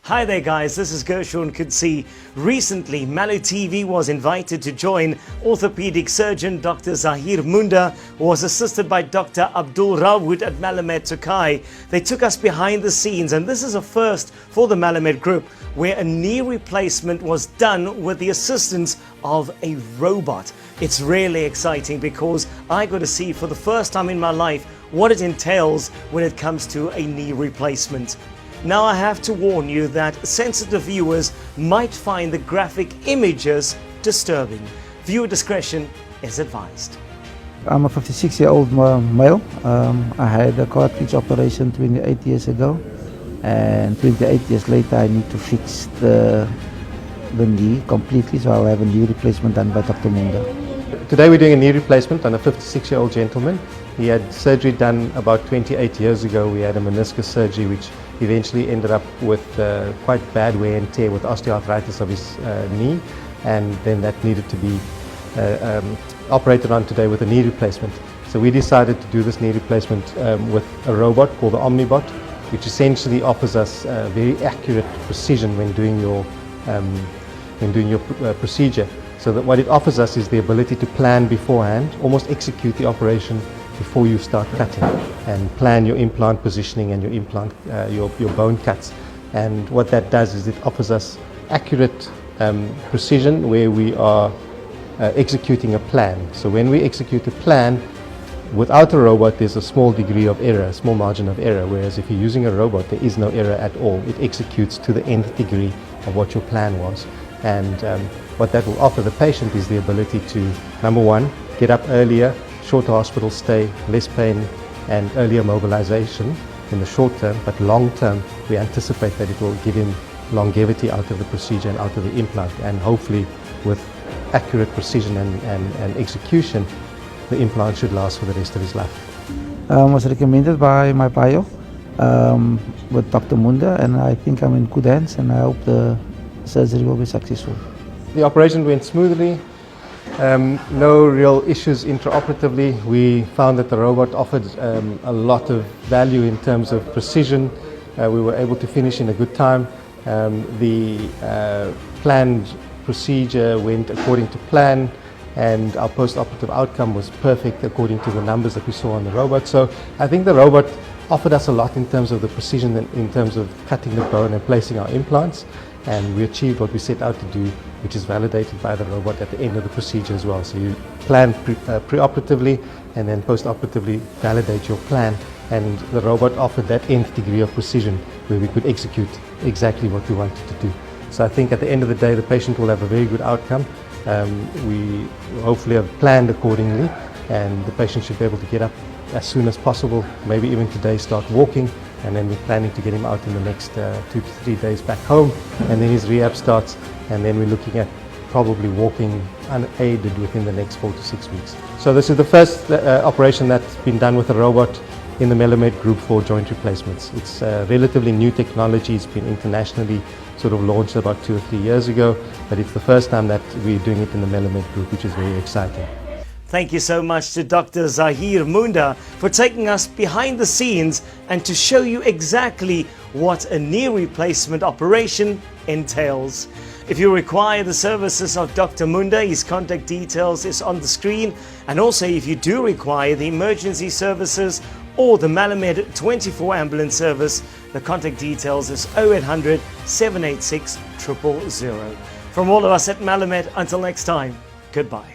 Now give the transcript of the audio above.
Hi there guys, this is Gershon Kudsi. Recently, MeloTV was invited to join Orthopaedic Surgeon Dr. Zaheer Moonda, who was assisted by Dr. Abdul Rawood at Melomed Group. They took us behind the scenes, and this is a first for the Melomed Group, where a knee replacement was done with the assistance of a robot. It's really exciting because I got to see for the first time in my life what it entails when it comes to a knee replacement. Now I have to warn you that sensitive viewers might find the graphic images disturbing. Viewer discretion is advised. I'm a 56-year-old male. I had a cartilage operation 28 years ago, and 28 years later I need to fix the knee completely, so I'll have a knee replacement done by Dr. Moonda. Today we're doing a knee replacement on a 56-year-old gentleman. He had surgery done about 28 years ago. We had a meniscus surgery which eventually ended up with quite bad wear and tear with osteoarthritis of his knee, and then that needed to be operated on today with a knee replacement. So we decided to do this knee replacement with a robot called the Omnibot, which essentially offers us very accurate precision when doing your procedure. So that what it offers us is the ability to plan beforehand, almost execute the operation before you start cutting, and plan your implant positioning and your implant, your bone cuts. And what that does is it offers us accurate precision where we are executing a plan. So when we execute a plan without a robot, there's a small degree of error, a small margin of error, whereas if you're using a robot, there is no error at all. It executes to the nth degree of what your plan was. And what that will offer the patient is the ability to, number one, get up earlier, shorter hospital stay, less pain, and earlier mobilization in the short term, but long term we anticipate that it will give him longevity out of the procedure and out of the implant, and hopefully with accurate precision and execution, the implant should last for the rest of his life. Was recommended by my bio with Dr. Moonda, and I think I'm in good hands, and I hope the surgery will be successful. The operation went smoothly. No real issues intraoperatively. We found that the robot offered a lot of value in terms of precision. We were able to finish in a good time. The planned procedure went according to plan, and our post-operative outcome was perfect according to the numbers that we saw on the robot. So I think the robot offered us a lot in terms of the precision and in terms of cutting the bone and placing our implants, and we achieved what we set out to do, which is validated by the robot at the end of the procedure as well. So you plan pre-operatively and then post-operatively validate your plan, and the robot offered that nth degree of precision where we could execute exactly what we wanted to do. So I think at the end of the day the patient will have a very good outcome. We hopefully have planned accordingly, and the patient should be able to get up as soon as possible, maybe even today start walking, and then we're planning to get him out in the next 2 to 3 days back home, and then his rehab starts, and then we're looking at probably walking unaided within the next 4 to 6 weeks. So this is the first operation that's been done with a robot in the Melomed Group for joint replacements. It's relatively new technology. It's been internationally sort of launched about 2 or 3 years ago, but it's the first time that we're doing it in the Melomed Group, which is very exciting. Thank you so much to Dr. Zaheer Moonda for taking us behind the scenes and to show you exactly what a knee replacement operation entails. If you require the services of Dr. Moonda, his contact details is on the screen, and also if you do require the emergency services or the Melomed 24 ambulance service, the contact details is 0800 786 000. From all of us at Melomed, until next time, goodbye.